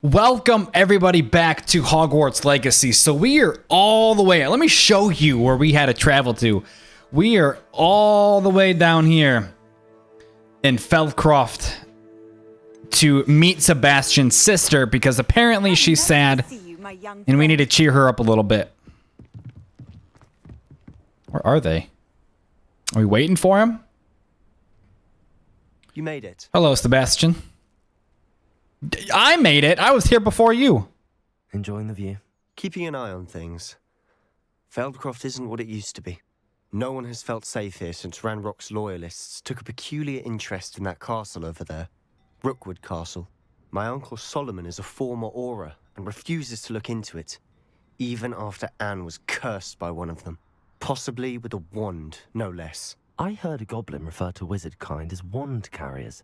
Welcome everybody back to Hogwarts Legacy. So we are all the way, let me show you where we had to travel to. We are all the way down here in Feldcroft to meet Sebastian's sister because apparently she's sad and we need to cheer her up a little bit. Where are they? Are we waiting for him? You made it. Hello, Sebastian. I made it. I was here before you. Enjoying the view? Keeping an eye on things. Feldcroft isn't what it used to be. No one has felt safe here since Ranrock's loyalists took a peculiar interest in that castle over there. Rookwood Castle. My uncle Solomon is a former Auror and refuses to look into it, even after Anne was cursed by one of them. Possibly with a wand, no less. I heard a goblin refer to wizard kind as wand carriers.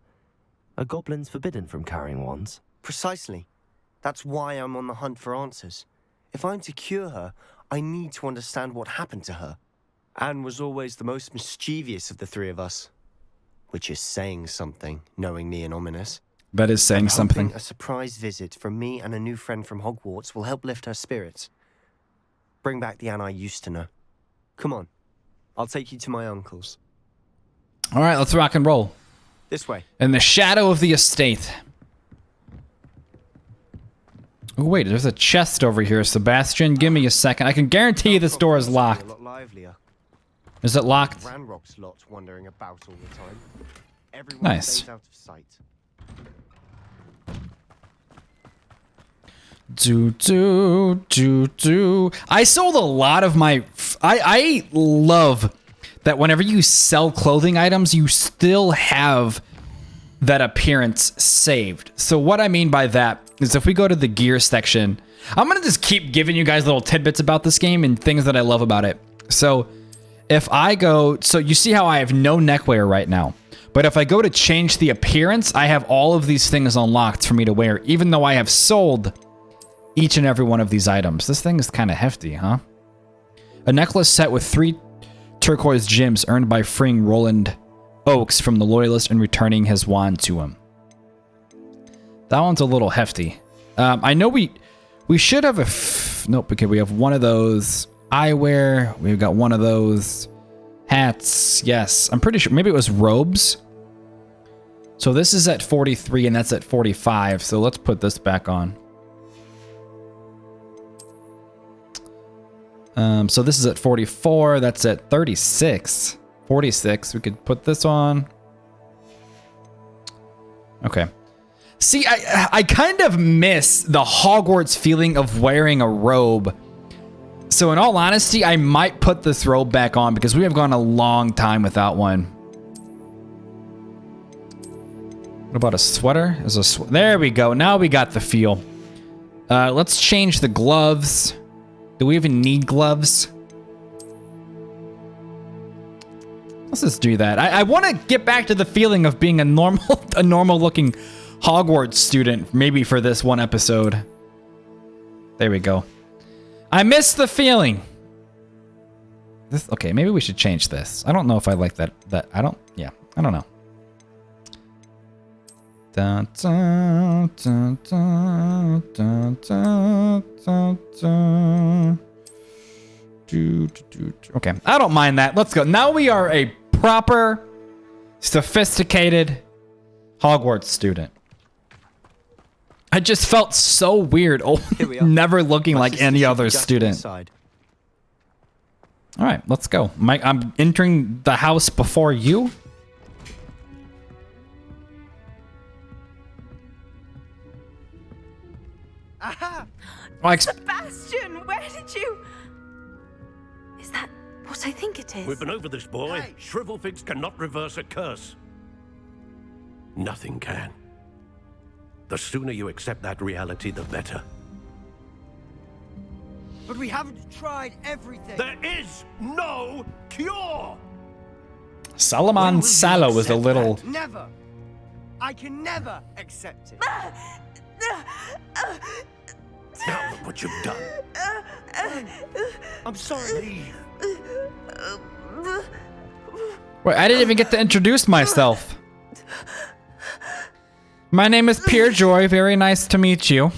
Are goblins forbidden from carrying wands? Precisely. That's why I'm on the hunt for answers. If I'm to cure her, I need to understand what happened to her. Anne was always the most mischievous of the three of us. Which is saying something, knowing me and ominous. That is saying something. A surprise visit from me and a new friend from Hogwarts will help lift her spirits. Bring back the Anne I used to know. Come on. I'll take you to my uncle's. All right, let's rock and roll. This way. In the shadow of the estate. Oh, wait, there's a chest over here, Sebastian. Give me a second. I can guarantee you this door is locked. Is it locked? Ranrock's lot wandering about all the time. Everyone Nice. stays out of sight. I sold a lot of my... I love that whenever you sell clothing items, you still have that appearance saved. So what I mean by that is if we go to the gear section, I'm going to just keep giving you guys little tidbits about this game and things that I love about it. So if I go... So you see how I have no neckwear right now. But if I go to change the appearance, I have all of these things unlocked for me to wear, even though I have sold each and every one of these items. This thing is kind of hefty, huh? A necklace set with 3 turquoise gems earned by freeing Roland Oakes from the Loyalist and returning his wand to him. That one's a little hefty. I know we should have a... Nope, okay, we have one of those. Eyewear. We've got one of those. Hats. Yes, I'm pretty sure. Maybe it was robes. So this is at 43 and that's at 45. So let's put this back on. So this is at 44, that's at 36, 46. We could put this on. Okay. See, I kind of miss the Hogwarts feeling of wearing a robe. So in all honesty, I might put this robe back on because we have gone a long time without one. What about a sweater? There we go. Now we got the feel. Let's change the gloves. Do we even need gloves? Let's just do that. I want to get back to the feeling of being a normal looking Hogwarts student, maybe for this one episode. There we go. I miss the feeling. Okay, maybe we should change this. I don't know if I like that. I don't know. Dun, dun, dun, dun, dun, dun, dun, dun. Okay, I don't mind that. Let's go. Now we are a proper, sophisticated Hogwarts student. I just felt so weird, never looking like any other student. All right, let's go. I'm entering the house before you. Aha! Sebastian, where did you... Is that what I think it is? We've been over this, boy. Hey. Shrivelfigs cannot reverse a curse. Nothing can. The sooner you accept that reality, the better. But we haven't tried everything. There is no cure! Solomon Sallow was a little... Never. I can never accept it. Now look what you've done. I'm sorry. Wait, I didn't even get to introduce myself. My name is Peerjoy. Very nice to meet you.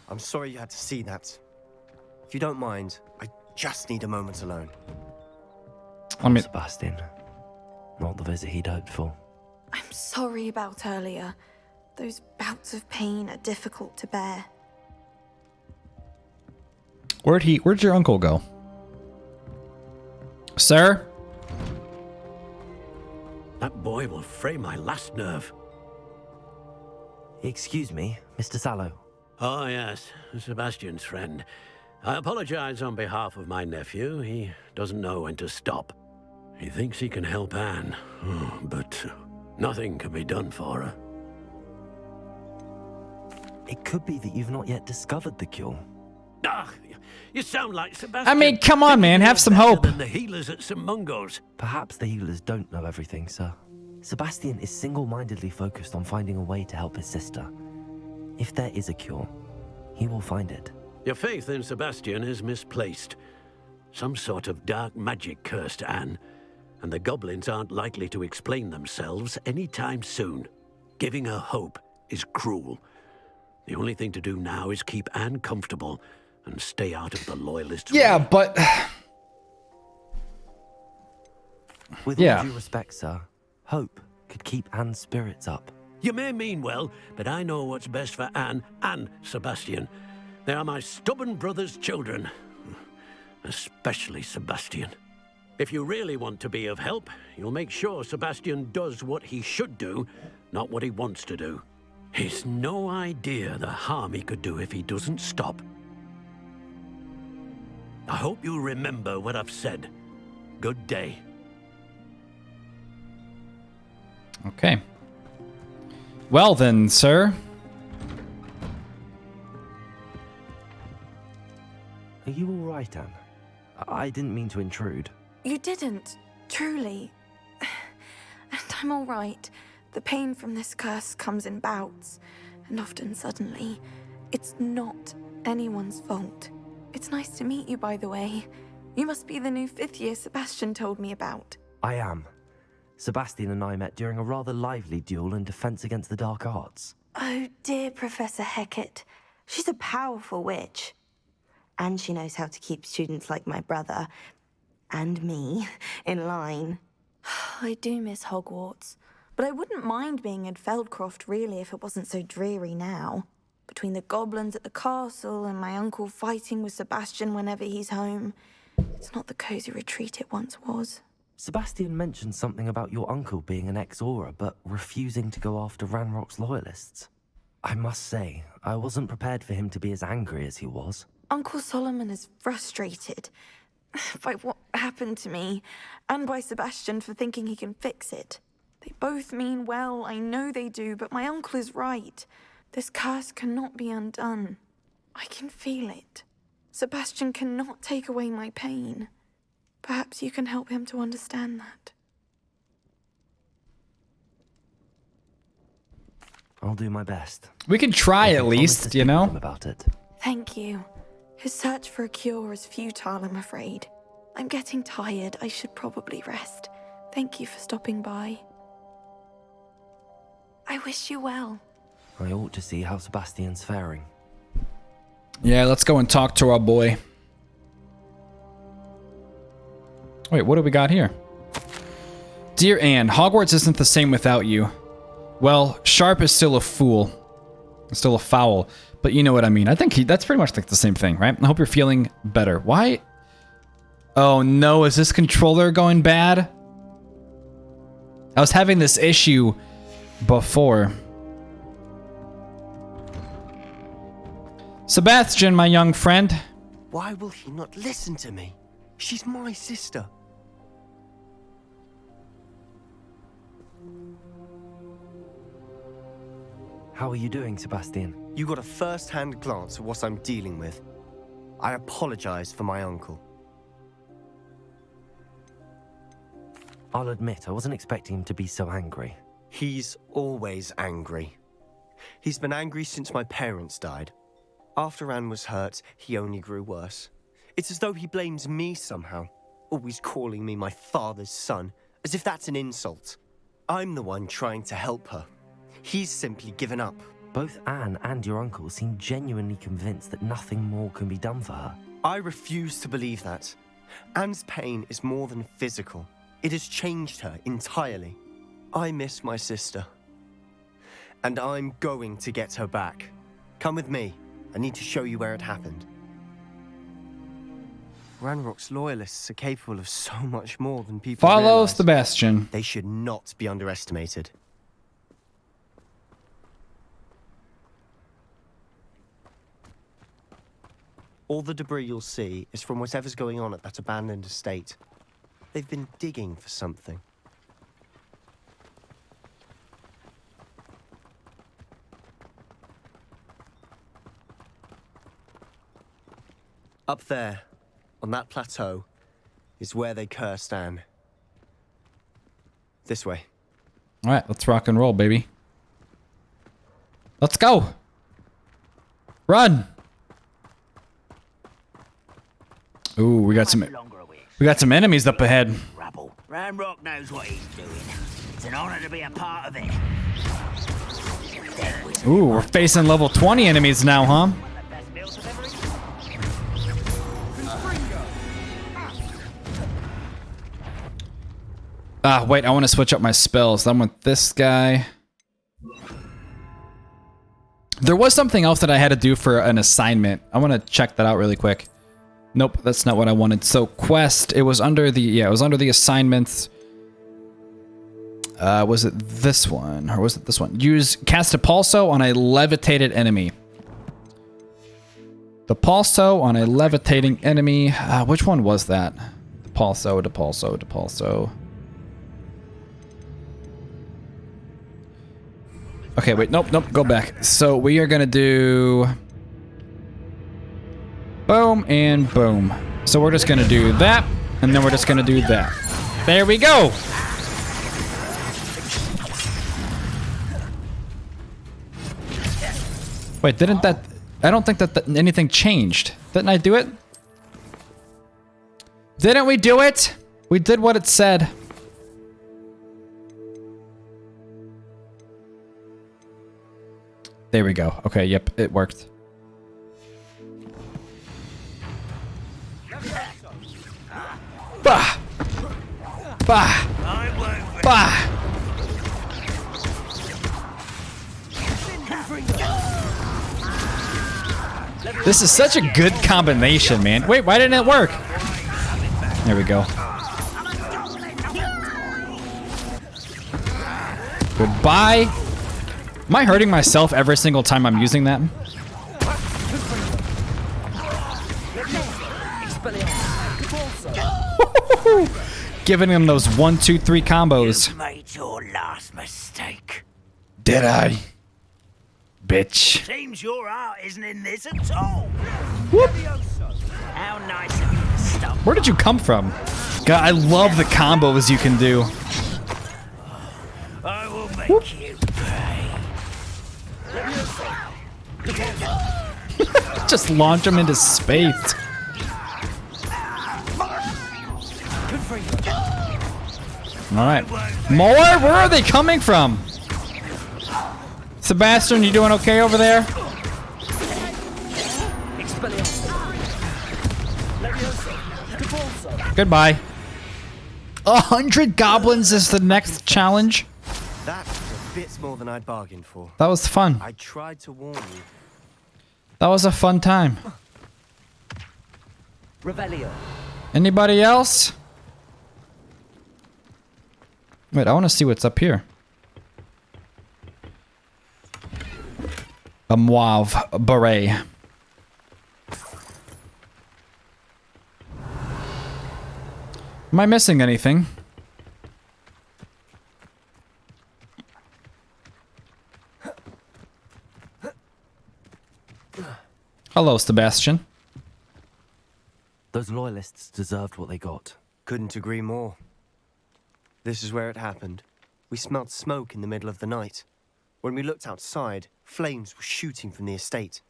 I'm sorry you had to see that. If you don't mind, I just need a moment alone. I mean, Sebastian. Not the visit he'd hoped for. I'm sorry about earlier. Those bouts of pain are difficult to bear. where'd your uncle go? Sir? That boy will fray my last nerve. Excuse me, Mr. Sallow. Oh, yes, Sebastian's friend. I apologize on behalf of my nephew. He doesn't know when to stop. He thinks he can help Anne, but nothing can be done for her. It could be that you've not yet discovered the cure. Ah, you sound like Sebastian. I mean, come on, man, have some hope. Than the healers at St. Mungo's. Perhaps the healers don't know everything, sir. Sebastian is single-mindedly focused on finding a way to help his sister. If there is a cure, he will find it. Your faith in Sebastian is misplaced. Some sort of dark magic cursed Anne, and the goblins aren't likely to explain themselves anytime soon. Giving her hope is cruel. The only thing to do now is keep Anne comfortable and stay out of the Loyalists' Yeah, way. but... With Yeah. all due respect, sir, hope could keep Anne's spirits up. You may mean well, but I know what's best for Anne and Sebastian. They are my stubborn brother's children. Especially Sebastian. If you really want to be of help, you'll make sure Sebastian does what he should do, not what he wants to do. He's no idea the harm he could do if he doesn't stop. I hope you remember what I've said. Good day. Okay. Well then, sir. Are you all right, Anne? I didn't mean to intrude. You didn't, truly. And I'm all right. The pain from this curse comes in bouts, and often suddenly. It's not anyone's fault. It's nice to meet you, by the way. You must be the new 5th year Sebastian told me about. I am. Sebastian and I met during a rather lively duel in Defense Against the Dark Arts. Oh, dear Professor Hecat. She's a powerful witch. And she knows how to keep students like my brother, and me, in line. I do miss Hogwarts, but I wouldn't mind being in Feldcroft, really, if it wasn't so dreary now. Between the goblins at the castle and my uncle fighting with Sebastian whenever he's home, it's not the cozy retreat it once was. Sebastian mentioned something about your uncle being an ex-Aura, but refusing to go after Ranrock's loyalists. I must say, I wasn't prepared for him to be as angry as he was. Uncle Solomon is frustrated by what happened to me, and by Sebastian for thinking he can fix it. They both mean well, I know they do, but my uncle is right. This curse cannot be undone. I can feel it. Sebastian cannot take away my pain. Perhaps you can help him to understand that. I'll do my best. We could try I at can promise to least, speak you with know? him about it. Thank you. His search for a cure is futile, I'm afraid. I'm getting tired. I should probably rest. Thank you for stopping by. I wish you well. I ought to see how Sebastian's faring. Yeah, let's go and talk to our boy. Wait, what do we got here? Dear Anne, Hogwarts isn't the same without you. Well, Sharp is still a fool. Still a foul. But you know what I mean. I think that's pretty much like the same thing, right? I hope you're feeling better. Why? Oh no, is this controller going bad? I was having this issue before. Sebastian, my young friend. Why will he not listen to me? She's my sister. How are you doing, Sebastian? You got a first-hand glance at what I'm dealing with. I apologize for my uncle. I'll admit, I wasn't expecting him to be so angry. He's always angry. He's been angry since my parents died. After Anne was hurt, he only grew worse. It's as though he blames me somehow, always calling me my father's son, as if that's an insult. I'm the one trying to help her. He's simply given up. Both Anne and your uncle seem genuinely convinced that nothing more can be done for her. I refuse to believe that. Anne's pain is more than physical. It has changed her entirely. I miss my sister. And I'm going to get her back. Come with me. I need to show you where it happened. Ranrock's loyalists are capable of so much more than people Follow realize. Sebastian. They should not be underestimated. All the debris you'll see is from whatever's going on at that abandoned estate. They've been digging for something. Up there, on that plateau, is where they cursed Anne. This way. All right, let's rock and roll, baby. Let's go. Run. Ooh, we got some enemies up ahead. Rabble. Ranrock knows what he's doing. It's an honor to be a part of it. Ooh, we're facing level 20 enemies now, huh? Ah, wait, I want to switch up my spells. I'm with this guy. There was something else that I had to do for an assignment. I want to check that out really quick. Nope, that's not what I wanted. So quest, it was under the, it was under the assignments. Was it this one or was it this one? Cast a pulso on a levitated enemy. The pulso on a levitating enemy. Which one was that? The pulso. Okay, wait, nope, go back. So we are gonna do boom and boom. So we're just gonna do that, and then we're just gonna do that. There we go. Wait, didn't that? I don't think that anything changed. Didn't I do it? Didn't we do it? We did what it said. There we go. Okay, yep, it worked. Bah! Bah! Bah! This is such a good combination, man. Wait, why didn't it work? There we go. Goodbye. Am I hurting myself every single time I'm using that? Giving him those 1, 2, 3 combos. You made your last mistake. Did I? Bitch. Seems your heart isn't in this at all. Whoop. How nice of you to stop. Where did you come from? God, I love the combos you can do. I will make you pay. Just launch him into space. All right. More? Where are they coming from? Sebastian, you doing okay over there? Goodbye. 100 goblins is the next challenge. That was a bit more than I'd bargained for. That was fun. I tried to warn you. That was a fun time. Revelio. Anybody else? Wait, I want to see what's up here. A mauve beret. Am I missing anything? Hello, Sebastian. Those loyalists deserved what they got. Couldn't agree more. This is where it happened. We smelled smoke in the middle of the night. When we looked outside, flames were shooting from the estate.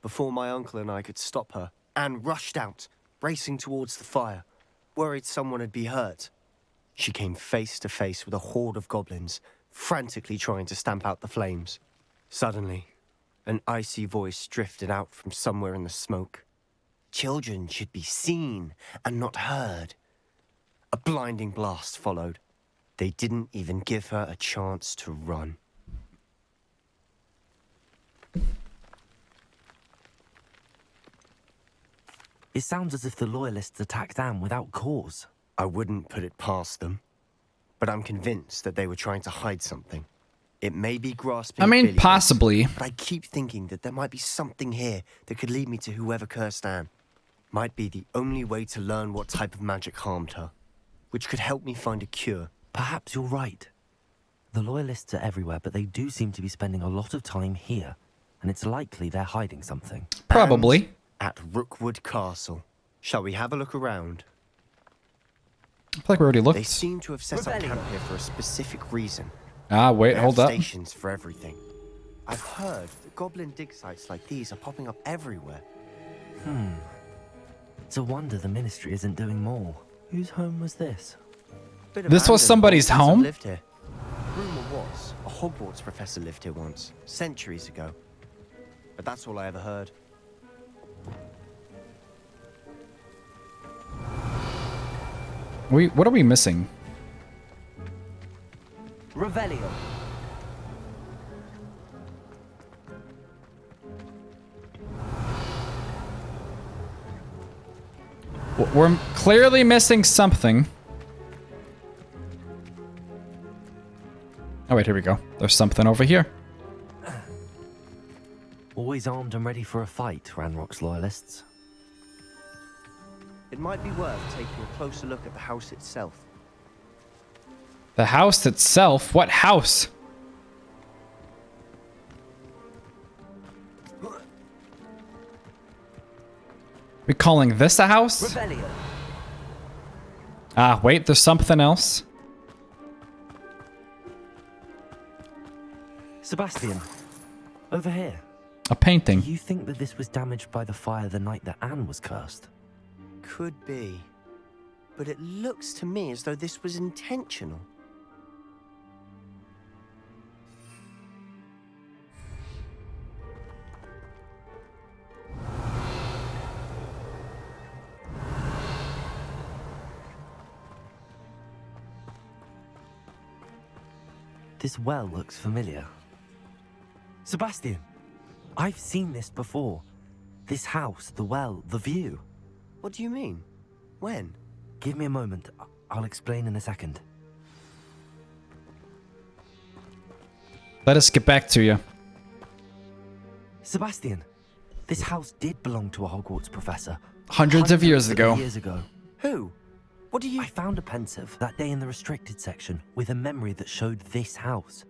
Before my uncle and I could stop her, Anne rushed out, racing towards the fire, worried someone had been hurt. She came face to face with a horde of goblins, frantically trying to stamp out the flames. Suddenly, An icy voice drifted out from somewhere in the smoke. Children should be seen and not heard. A blinding blast followed. They didn't even give her a chance to run. It sounds as if the Loyalists attacked Anne without cause. I wouldn't put it past them, but I'm convinced that they were trying to hide something. It may be grasping I at mean, billiards, possibly. but I keep thinking that there might be something here that could lead me to whoever cursed Anne. Might be the only way to learn what type of magic harmed her, which could help me find a cure. Perhaps you're right. The Loyalists are everywhere, but they do seem to be spending a lot of time here, and it's likely they're hiding something. Probably. And at Rookwood Castle. Shall we have a look around? I feel like we already They looked. seem to have set up Rebellion. camp here for a specific reason. Ah, wait, They hold have up. stations for everything. I've heard that goblin dig sites like these are popping up everywhere. It's a wonder the Ministry isn't doing more. Whose home was this? Bit This was abandoned somebody's once I've home? Lived here. Rumor was a Hogwarts professor lived here once, centuries ago. But that's all I ever heard. What are we missing? Revelio. We're clearly missing something. Oh, wait, here we go. There's something over here. Always armed and ready for a fight, Ranrock's Loyalists. It might be worth taking a closer look at the house itself. The house itself? What house? We calling this a house? Revelio. Ah, wait, there's something else. Sebastian, over here. A painting. Do you think that this was damaged by the fire the night that Anne was cursed? Could be. But it looks to me as though this was intentional. This well looks familiar. Sebastian, I've seen this before. This house, the well, the view. What do you mean? When? Give me a moment. I'll explain in a second. Let us get back to you. Sebastian, this house did belong to a Hogwarts professor. Hundreds of years ago. Years ago. Who? What do you... I found a pensive that day in the restricted section with a memory that showed this house.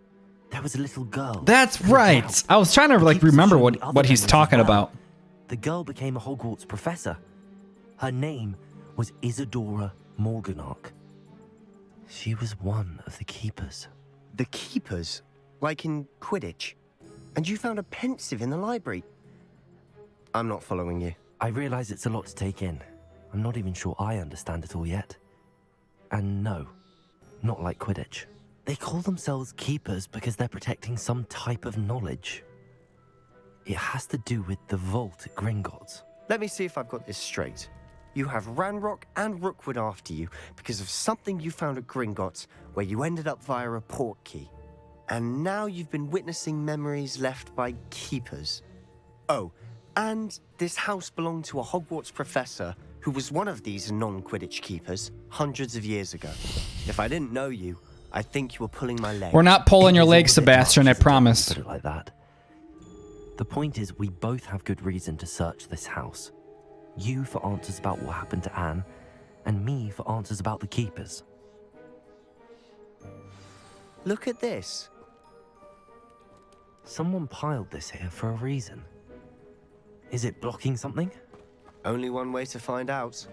There was a little girl. That's in a right. cloud. I was trying to The like keepers remember showed me what other he's memories as talking well. about. The girl became a Hogwarts professor. Her name was Isadora Morganach. She was one of the keepers. The keepers? Like in Quidditch? And you found a pensive in the library? I'm not following you. I realize it's a lot to take in. I'm not even sure I understand it all yet. And no, not like Quidditch. They call themselves keepers because they're protecting some type of knowledge. It has to do with the vault at Gringotts. Let me see if I've got this straight. You have Ranrock and Rookwood after you because of something you found at Gringotts where you ended up via a port key. And now you've been witnessing memories left by keepers. Oh, and this house belonged to a Hogwarts professor who was one of these non-Quidditch keepers hundreds of years ago. If I didn't know you, I think you were pulling my leg. We're not pulling your It was leg, all a bit Sebastian, I much, promise. Put it like that. The point is, we both have good reason to search this house. You for answers about what happened to Anne, and me for answers about the keepers. Look at this. Someone piled this here for a reason. Is it blocking something? Only one way to find out.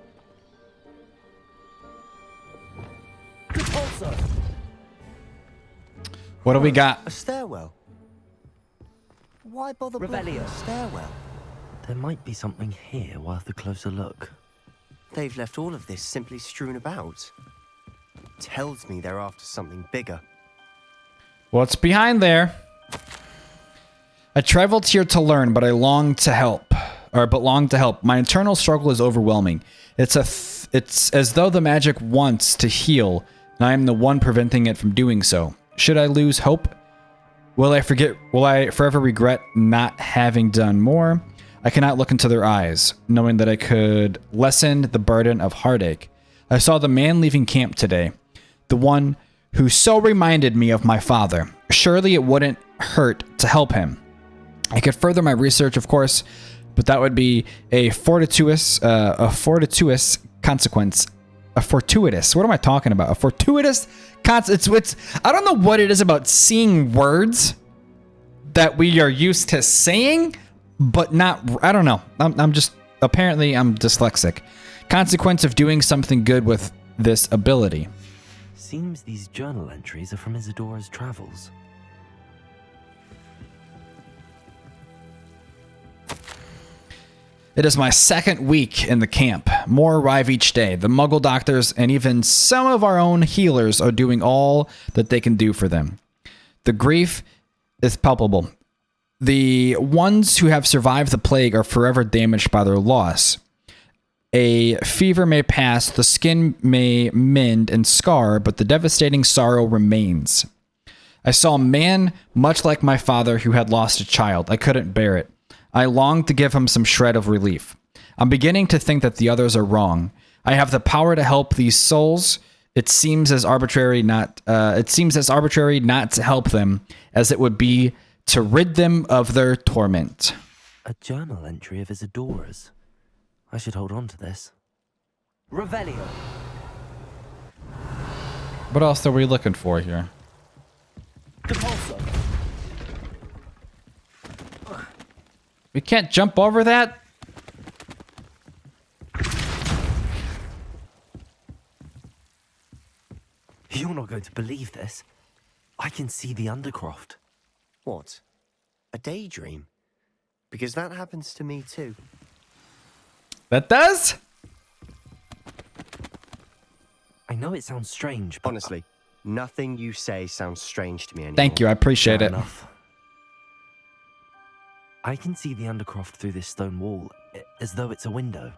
What do we got? A stairwell. Why bother blocking a stairwell? There might be something here worth a closer look. They've left all of this simply strewn about. Tells me they're after something bigger. What's behind there? I traveled here to learn, but I long to help. My internal struggle is overwhelming. It's as though the magic wants to heal, and I am the one preventing it from doing so. Should I lose hope? Will I forever regret not having done more? I cannot look into their eyes, knowing that I could lessen the burden of heartache. I saw the man leaving camp today, the one who so reminded me of my father. Surely it wouldn't hurt to help him. I could further my research, of course, but that would be a fortuitous consequence. A fortuitous. What am I talking about? A fortuitous consequence. I don't know what it is about seeing words that we are used to saying, but not. I don't know. I'm dyslexic. Consequence of doing something good with this ability. Seems these journal entries are from Isadora's travels. It is my second week in the camp. More arrive each day. The Muggle doctors and even some of our own healers are doing all that they can do for them. The grief is palpable. The ones who have survived the plague are forever damaged by their loss. A fever may pass, the skin may mend and scar, but the devastating sorrow remains. I saw a man much like my father who had lost a child. I couldn't bear it. I longed to give him some shred of relief. I'm beginning to think that the others are wrong. I have the power to help these souls. It seems as arbitrary not to help them as it would be to rid them of their torment. A journal entry of Isadora's. I should hold on to this. Revelio. What else are we looking for here? Depulso. We can't jump over that? You're not going to believe this. I can see the Undercroft. What? A daydream? Because that happens to me too. That does? I know it sounds strange, but Honestly, nothing you say sounds strange to me anymore. Thank you, I appreciate fair it. enough. I can see the Undercroft through this stone wall, as though it's a window.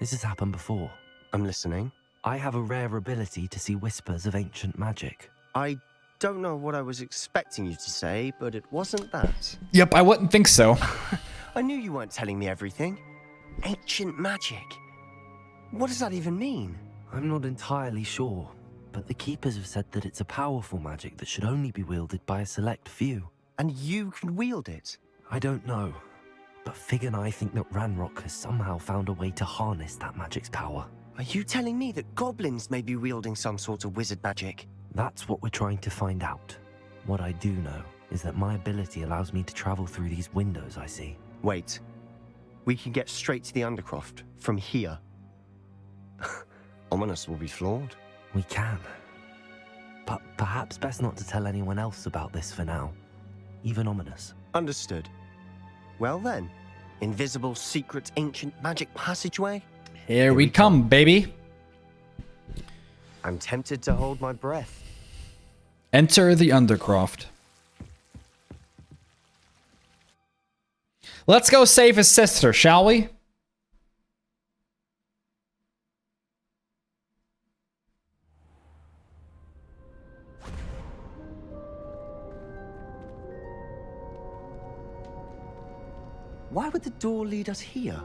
This has happened before. I'm listening. I have a rare ability to see whispers of ancient magic. I don't know what I was expecting you to say, but it wasn't that. Yep, I wouldn't think so. I knew you weren't telling me everything. Ancient magic. What does that even mean? I'm not entirely sure, but the Keepers have said that it's a powerful magic that should only be wielded by a select few. And you can wield it? I don't know, but Fig and I think that Ranrock has somehow found a way to harness that magic's power. Are you telling me that goblins may be wielding some sort of wizard magic? That's what we're trying to find out. What I do know is that my ability allows me to travel through these windows I see. Wait. We can get straight to the Undercroft from here. Ominous will be flawed. We can. But perhaps best not to tell anyone else about this for now. Even Ominous. Understood. Well then, invisible, secret, ancient magic passageway? Here we come, baby. I'm tempted to hold my breath. Enter the Undercroft. Let's go save his sister, shall we? Why would the door lead us here?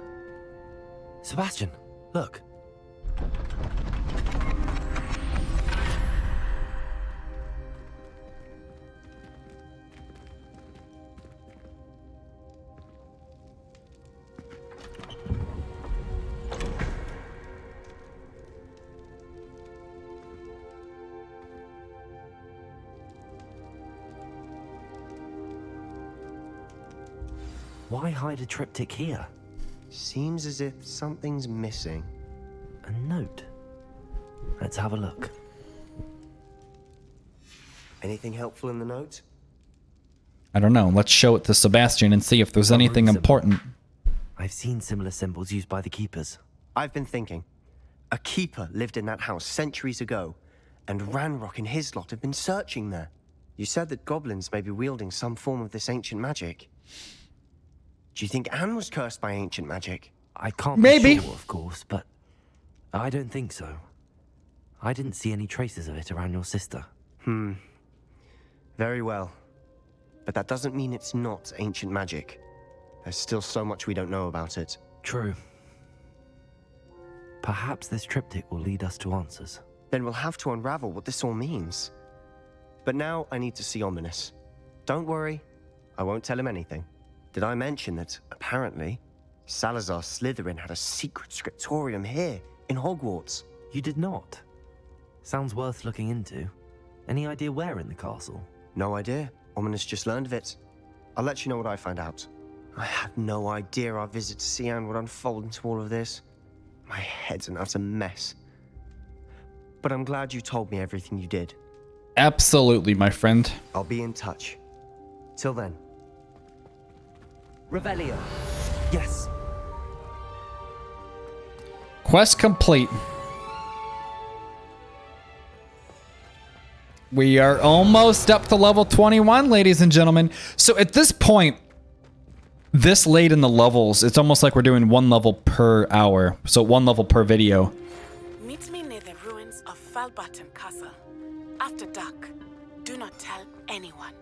Sebastian, look. Why hide a triptych here? Seems as if something's missing. A note. Let's have a look. Anything helpful in the note? I don't know. Let's show it to Sebastian and see if there's anything symbol. important. I've seen similar symbols used by the Keepers. I've been thinking. A keeper lived in that house centuries ago, and Ranrock and his lot have been searching there. You said that goblins may be wielding some form of this ancient magic. Do you think Anne was cursed by ancient magic? I can't Maybe. be sure, of course, but I don't think so. I didn't see any traces of it around your sister. Very well. But that doesn't mean it's not ancient magic. There's still so much we don't know about it. True. Perhaps this triptych will lead us to answers. Then we'll have to unravel what this all means. But now I need to see Ominous. Don't worry, I won't tell him anything. Did I mention that, apparently, Salazar Slytherin had a secret scriptorium here, in Hogwarts? You did not. Sounds worth looking into. Any idea where in the castle? No idea. Ominous just learned of it. I'll let you know what I find out. I had no idea our visit to Cian would unfold into all of this. My head's an utter mess. But I'm glad you told me everything you did. Absolutely, my friend. I'll be in touch. Till then. Revelio. Yes. Quest complete. We are almost up to level 21, ladies and gentlemen. So at this point, this late in the levels, it's almost like we're doing one level per hour. So one level per video. Meet me near the ruins of Falbottom Castle. After dark, do not tell anyone.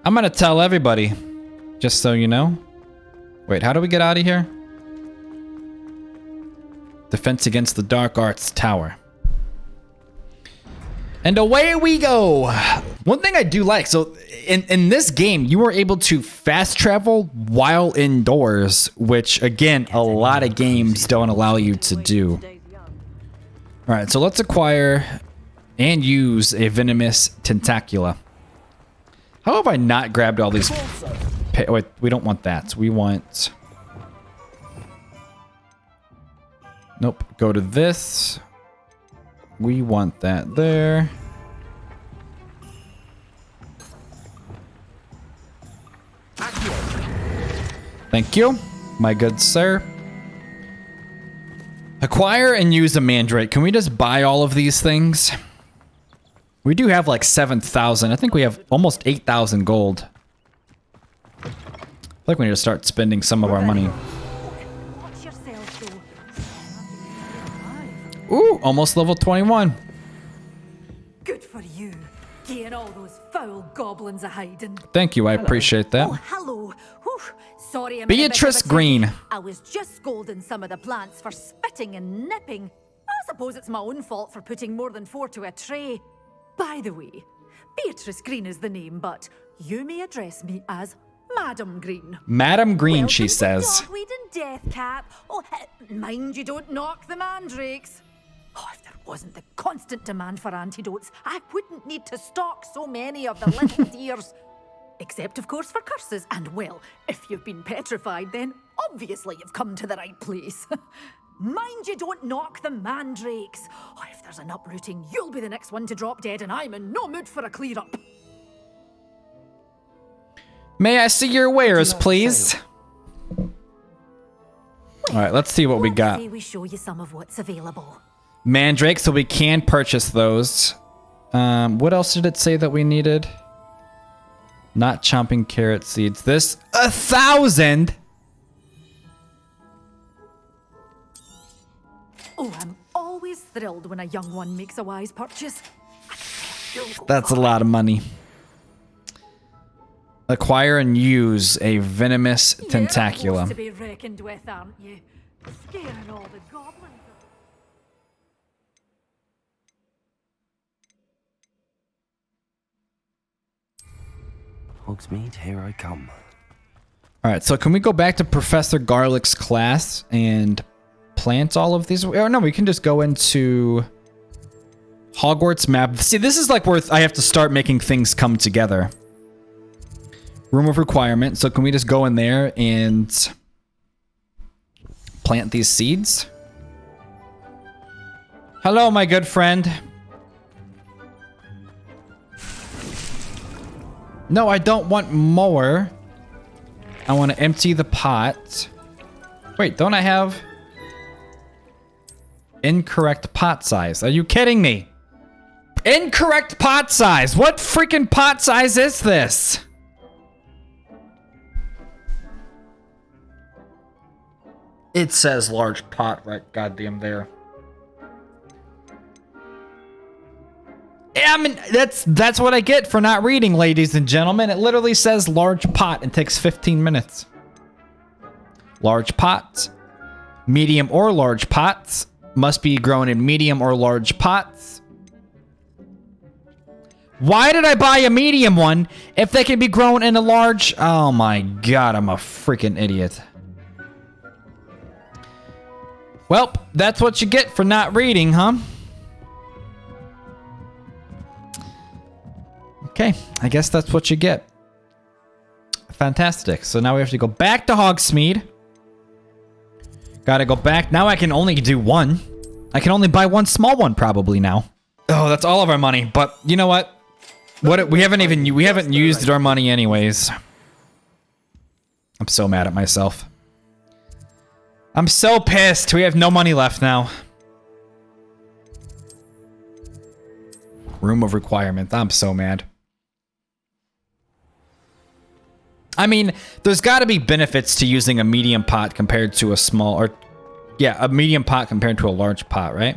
I'm gonna tell everybody, just so you know. Wait, how do we get out of here? Defense against the Dark Arts Tower. And away we go. One thing I do like, so in this game, you were able to fast travel while indoors, which again, a lot of games don't allow you to do. All right, so let's acquire and use a venomous tentacula. How have I not grabbed all these? Wait, we don't want that. We want... Nope, go to this. We want that there. Thank you, my good sir. Acquire and use a mandrake. Can we just buy all of these things? We do have like 7,000. I think we have almost 8,000 gold. I feel like we need to start spending some of our money. Ooh, almost level 21. Good for you. Getting all those foul goblins a hiding. Thank you, I appreciate that. Oh, hello. Whew. Sorry, I'm Beatrice Green. I was just scolding some of the plants for spitting and nipping. I suppose it's my own fault for putting more than 4 to a tray. By the way, Beatrice Green is the name, but you may address me as Madam Green. Madam Green, Welcome she to says. Dogweed and Deathcap. Oh, mind you don't knock the mandrakes. Oh, if there wasn't the constant demand for antidotes, I wouldn't need to stock so many of the little dears. Except, of course, for curses. And, well, if you've been petrified, then obviously you've come to the right place. Mind you don't knock the mandrakes. Oh, if there's an uprooting, you'll be the next one to drop dead, and I'm in no mood for a clear-up. May I see your wares, please? All right, let's see what we got. Say we show you some of what's available. Mandrake, so we can purchase those. What else did it say that we needed? Not chomping carrot seeds. This 1,000. Oh, I'm always thrilled when a young one makes a wise purchase. That's a lot of money. Acquire and use a venomous tentacula. You're to be reckoned with, aren't you? Scaring all the goblins. Hogsmeade, here I come. All right, so can we go back to Professor Garlick's class and plant all of these? Or no, we can just go into Hogwarts map. See, this is like where I have to start making things come together. Room of requirement. So can we just go in there and plant these seeds? Hello, my good friend. No, I don't want more. I want to empty the pot. Wait, don't I have incorrect pot size? Are you kidding me? Incorrect pot size. What freaking pot size is this? It says large pot right goddamn there. Yeah, I mean, that's what I get for not reading, ladies and gentlemen. It literally says large pot and takes 15 minutes. Large pots. Medium or large pots. Must be grown in medium or large pots. Why did I buy a medium one if they can be grown in a large? Oh my god, I'm a freaking idiot. Well, that's what you get for not reading, huh? Okay, I guess that's what you get. Fantastic. So now we have to go back to Hogsmeade. Gotta go back. Now I can only do one. I can only buy one small one probably now. Oh, that's all of our money. But you know what? We haven't used our money anyways. I'm so mad at myself. I'm so pissed. We have no money left now. Room of requirement. I'm so mad. I mean, there's got to be benefits to using a medium pot compared to a small, or yeah, a medium pot compared to a large pot, right?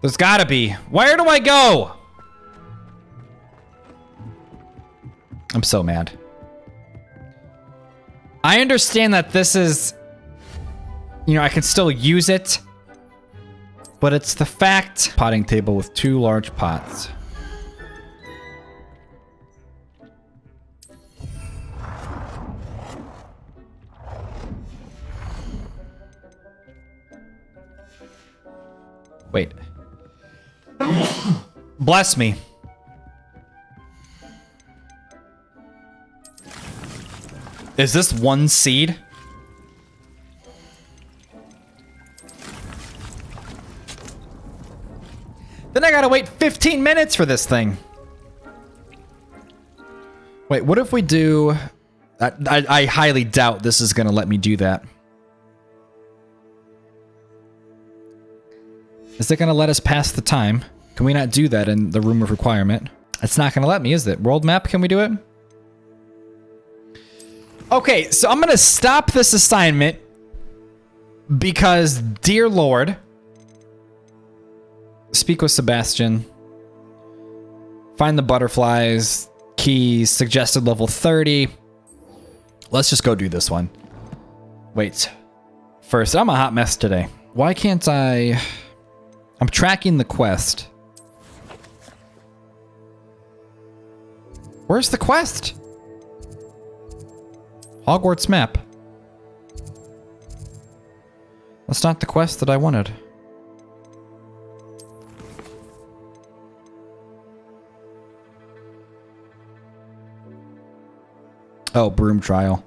There's got to be. Where do I go? I'm so mad. I understand that this is, you know, I can still use it, but it's the fact. Potting table with 2 large pots. Wait. Bless me. Is this 1 seed? Then I gotta wait 15 minutes for this thing. Wait, what if we do... I highly doubt this is gonna let me do that. Is it gonna let us pass the time? Can we not do that in the room of requirement? It's not gonna let me, is it? World map, can we do it? Okay, so I'm gonna stop this assignment because, dear Lord, speak with Sebastian, find the butterflies, keys, suggested level 30. Let's just go do this one. Wait, first, I'm a hot mess today. Why can't I... I'm tracking the quest. Where's the quest? Hogwarts map. That's not the quest that I wanted. Oh, broom trial.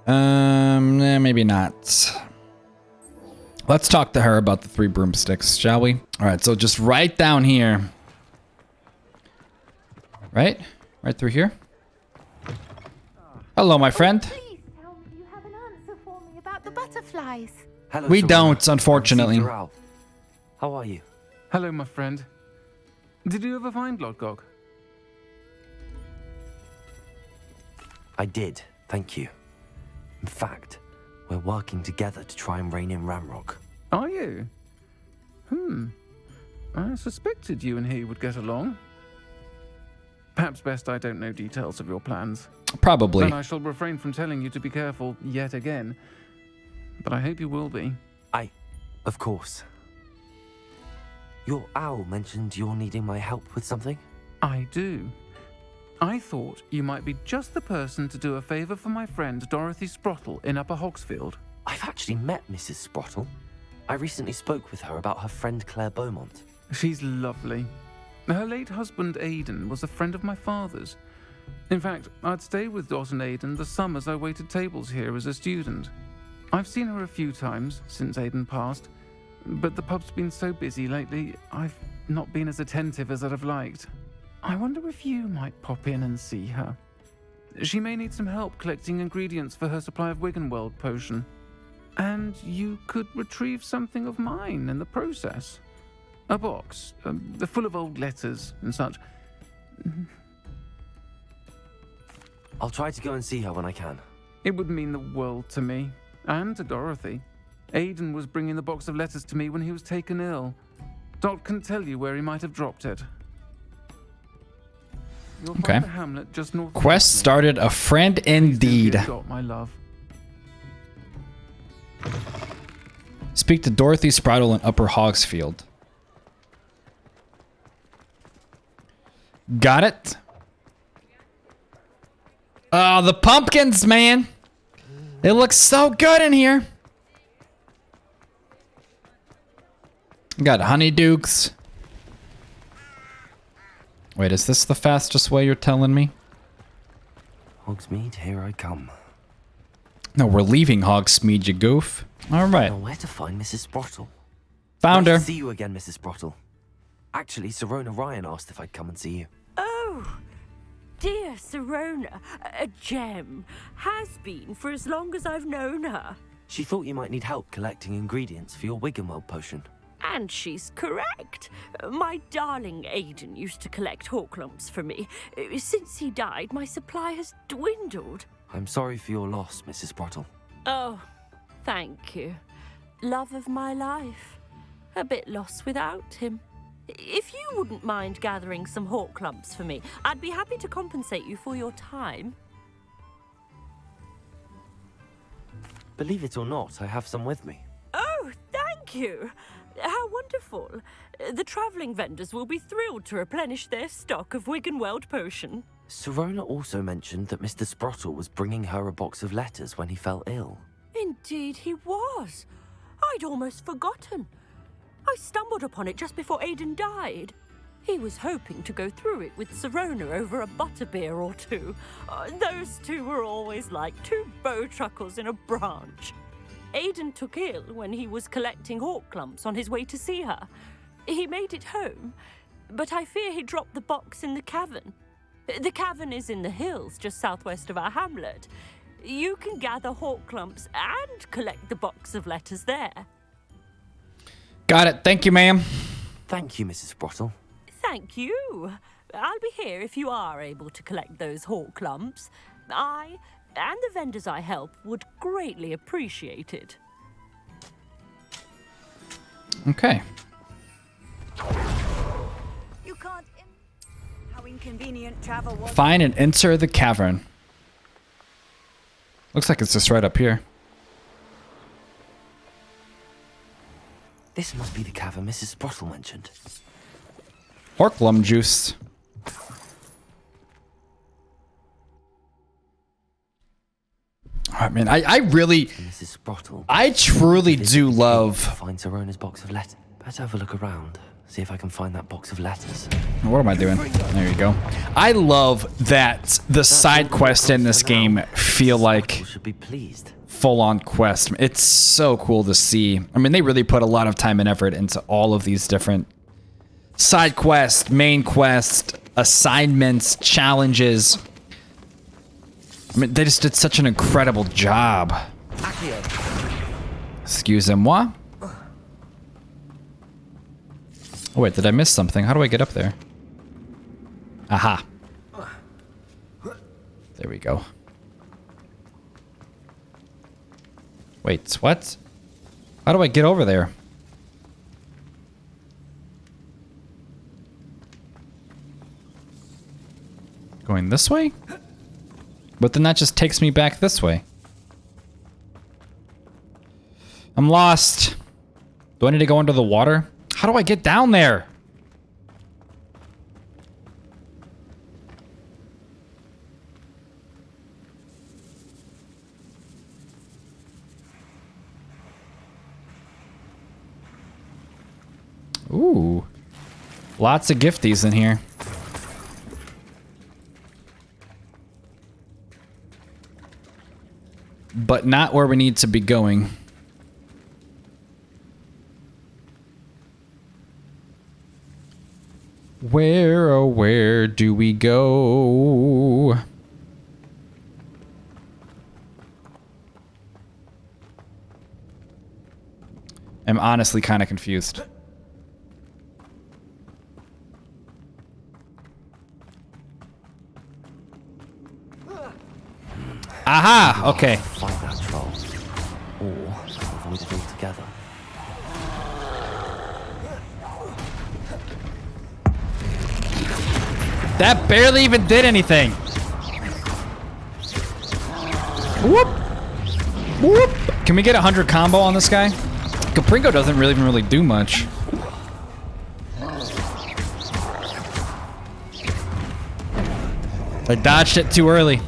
Maybe not. Let's talk to her about the 3 broomsticks, shall we? All right, so just right down here. Right? Right through here? Hello, my friend. Please tell me you have an answer for me about the butterflies. Hello, We Serena. don't, unfortunately. I'm Ralph. How are you? Hello, my friend. Did you ever find Lodgog? I did, thank you. In fact, we're working together to try and rein in Ramrock. Are you? I suspected you and he would get along. Perhaps best I don't know details of your plans. Probably. Then I shall refrain from telling you to be careful yet again. But I hope you will be. Of course. Your owl mentioned you're needing my help with something? I do. I thought you might be just the person to do a favor for my friend Dorothy Sprottle in Upper Hogsfield. I've actually met Mrs. Sprottle. I recently spoke with her about her friend Claire Beaumont. She's lovely. Her late husband Aidan was a friend of my father's. In fact, I'd stayed with Dot and Aidan the summers I waited tables here as a student. I've seen her a few times since Aidan passed, but the pub's been so busy lately, I've not been as attentive as I'd have liked. I wonder if you might pop in and see her. She may need some help collecting ingredients for her supply of Wiggenweld potion. And you could retrieve something of mine in the process. A box, full of old letters and such. I'll try to go and see her when I can. It would mean the world to me, and to Dorothy. Aidan was bringing the box of letters to me when he was taken ill. Dot can tell you where he might have dropped it. You'll Okay. find the hamlet just north of Quest Hackney. started. A friend indeed. Please do give Dot my love. Speak to Dorothy Sproudle in Upper Hogsfield. Got it. Oh, the pumpkins, man. It looks so good in here. Got honeydukes. Wait, is this the fastest way you're telling me? Hogsmeade, here I come. No, we're leaving Hogsmeade, you goof. All right. Now, where to find Mrs. Sprottle? Found Nice her. to see you again, Mrs. Sprottle. Actually, Serona Ryan asked if I'd come and see you. Oh, dear Serona, a gem. Has been for as long as I've known her. She thought you might need help collecting ingredients for your Wiggenweld potion. And she's correct. My darling Aidan used to collect Horklumps for me. Since he died, my supply has dwindled. I'm sorry for your loss, Mrs. Sprottle. Oh, thank you. Love of my life. A bit lost without him. If you wouldn't mind gathering some Horklumps for me, I'd be happy to compensate you for your time. Believe it or not, I have some with me. Oh, thank you. How wonderful. The travelling vendors will be thrilled to replenish their stock of Wiggenweld potion. Serona also mentioned that Mr. Sprottle was bringing her a box of letters when he fell ill. Indeed he was. I'd almost forgotten. I stumbled upon it just before Aidan died. He was hoping to go through it with Serona over a butterbeer or two. Those two were always like two bowtruckles in a branch. Aidan took ill when he was collecting Horklumps on his way to see her. He made it home, but I fear he dropped the box in the cavern. The cavern is in the hills just southwest of our hamlet. You can gather Horklumps and collect the box of letters there. Got it. Thank you, ma'am. Thank you, Mrs. Sprottle. Thank you. I'll be here if you are able to collect those Horklumps. I and the vendors I help would greatly appreciate it. Okay. You can't. How inconvenient travel was. Find and enter the cavern. Looks like it's just right up here. This must be the cavern Mrs. Sprottle mentioned. Horklum juice. I mean, I really, Mrs. Sprottle. I truly do love. Find Serona's box of letters. Better have a look around. See if I can find that box of letters. What am I doing? There you go. I love that the side quests in this game feel like Should be pleased. full-on quest. It's so cool to see. I mean, they really put a lot of time and effort into all of these different side quests, main quests, assignments, challenges. I mean, they just did such an incredible job. Excusez-moi. Oh, wait, did I miss something? How do I get up there? Aha. There we go. Wait, what? How do I get over there? Going this way? But then that just takes me back this way. I'm lost. Do I need to go under the water? How do I get down there? Ooh. Lots of gifties in here. But not where we need to be going. Where, oh, where do we go? I'm honestly kind of confused. Aha! Okay. Fight that troll, or avoid it altogether. That barely even did anything. Whoop! Whoop! Can we get 100 combo on this guy? Capringo doesn't even really do much. I dodged it too early.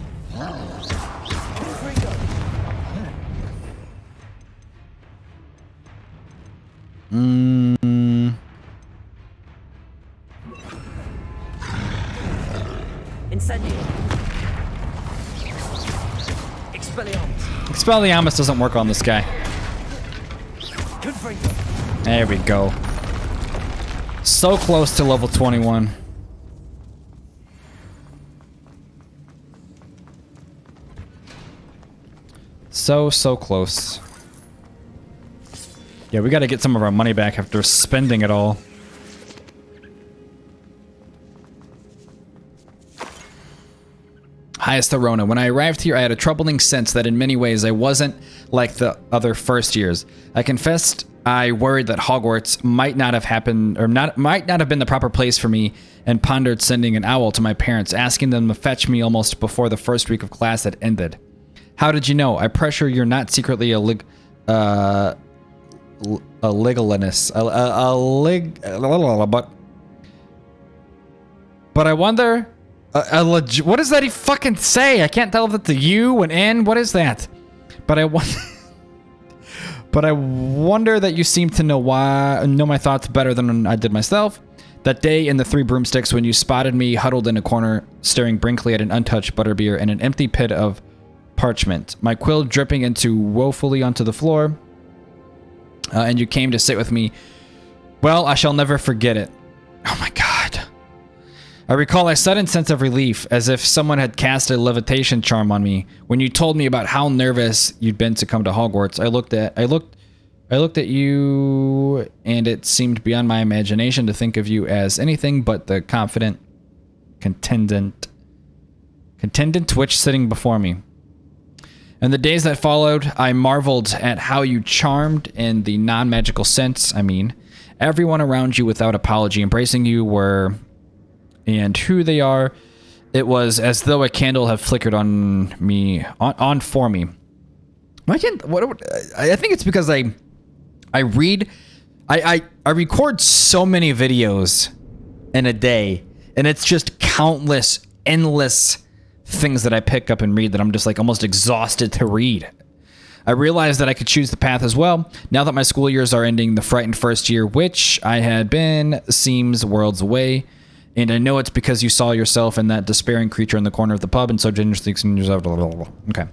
Incendio. Expelliarmus. Expelliarmus doesn't work on this guy. Confringo. There we go. So close to level 21. So close. Yeah, we gotta get some of our money back after spending it all. Highest Arona. When I arrived here, I had a troubling sense that in many ways I wasn't like the other first years. I confessed I worried that Hogwarts might not have happened, or might not have been the proper place for me, and pondered sending an owl to my parents, asking them to fetch me almost before the first week of class had ended. How did you know? I pressure you're not secretly a legaliness. But I wonder, what does that he fucking say? I can't tell if it's a U, an N, what is that? But I wonder that you seem to know my thoughts better than I did myself. That day in the Three Broomsticks when you spotted me huddled in a corner, staring brinkly at an untouched butterbeer in an empty pit of parchment, my quill dripping woefully onto the floor, and you came to sit with me. Well, I shall never forget it. Oh my god. I recall a sudden sense of relief, as if someone had cast a levitation charm on me. When you told me about how nervous you'd been to come to Hogwarts, I looked at you, and it seemed beyond my imagination to think of you as anything but the confident contendant witch sitting before me. In the days that followed, I marveled at how you charmed in the non-magical sense, everyone around you without apology, embracing you were and who they are. It was as though a candle had flickered on for me. I think it's because I record so many videos in a day, and it's just countless, endless things that I pick up and read that I'm just like almost exhausted to read. I realized that I could choose the path as well. Now that my school years are ending, the frightened first year, which I had been, seems worlds away. And I know it's because you saw yourself in that despairing creature in the corner of the pub and so generously yourself. Okay.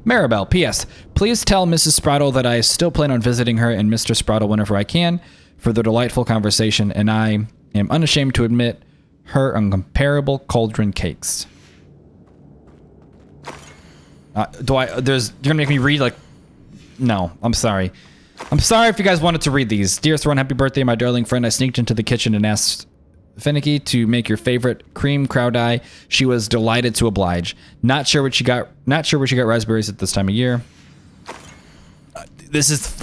Maribel, P.S. Please tell Mrs. Sproudle that I still plan on visiting her and Mr. Sproudle whenever I can for the delightful conversation, and I am unashamed to admit her incomparable cauldron cakes. You're gonna make me read no, I'm sorry. I'm sorry if you guys wanted to read these. Dear Thron, happy birthday, my darling friend. I sneaked into the kitchen and asked Finicky to make your favorite cream crowdie. She was delighted to oblige. Not sure where she got raspberries at this time of year. This is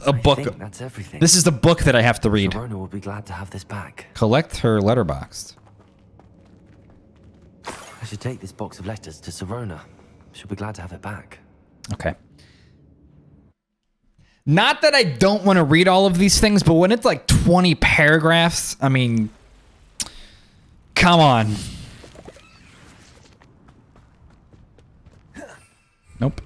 a book. I think that's everything. This is the book that I have to read. Sharona will be glad to have this back. Collect her letterbox. I should take this box of letters to Sharona. She'll be glad to have it back. Okay. Not that I don't want to read all of these things, but when it's like 20 paragraphs, come on. Nope.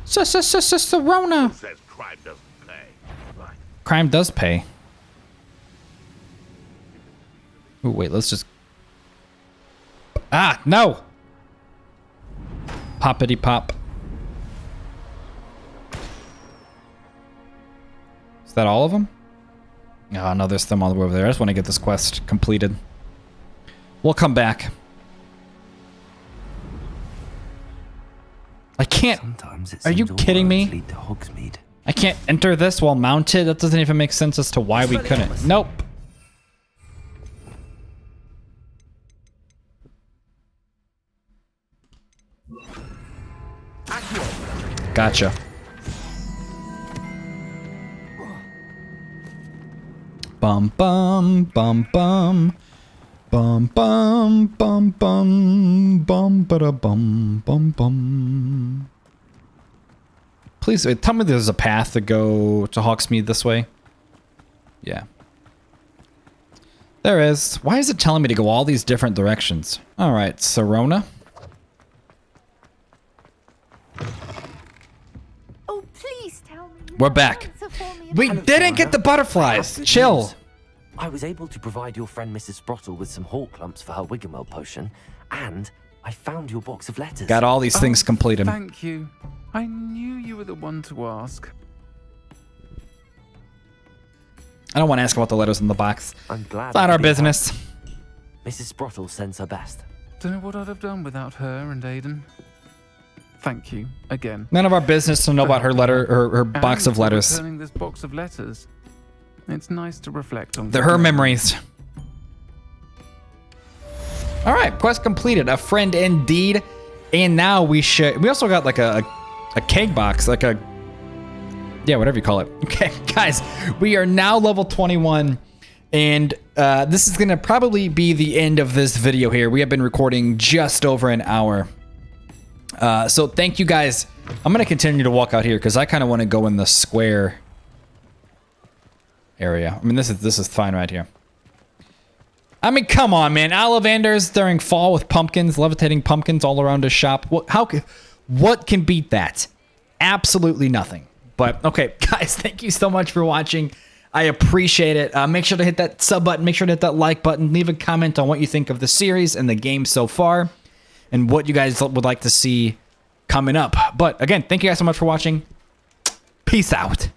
Sharona. Says crime doesn't pay. Right. Crime does pay. Ooh, wait, let's just... Ah, no! Poppity pop. Is that all of them? Oh, no, there's them all the way over there. I just want to get this quest completed. We'll come back. I can't... Sometimes it Are you seems all kidding me? roads lead to Hogsmeade. I can't enter this while mounted? That doesn't even make sense as to why we couldn't. Nope. Gotcha. Bum bum bum bum bum bum bum bum bum ba bum bum bum. Please tell me there's a path to go to Hogsmeade this way. Yeah. There is. Why is it telling me to go all these different directions? All right, Serona. Oh, please tell me. We're back. We didn't get the butterflies. Chill. I was able to provide your friend Mrs. Sprottle with some hawk clumps for her Wiggenweld potion, and I found your box of letters. Got all these things completed. Thank you. I knew you were the one to ask. I don't want to ask about the letters in the box. I'm glad. It's not our business. Mrs. Sprottle sends her best. Don't know what I'd have done without her and Aiden. Thank you again. None of our business to know about her letter or her box of letters. Returning this box of letters. It's nice to reflect on. They're her memories. All right, quest completed. A friend indeed. And now we also got like a keg box, like a, yeah, whatever you call it. Okay, guys, we are now level 21, and this is gonna probably be the end of this video here. We have been recording just over an hour. So thank you guys. I'm gonna continue to walk out here because I kind of want to go in the square area. I mean, this is fine right here. I mean, come on, man. Ollivander's during fall with pumpkins, levitating pumpkins all around his shop. What can beat that? Absolutely nothing. But okay, guys, thank you so much for watching. I appreciate it. Make sure to hit that sub button. Make sure to hit that like button. Leave a comment on what you think of the series and the game so far, and what you guys would like to see coming up. But again, thank you guys so much for watching. Peace out.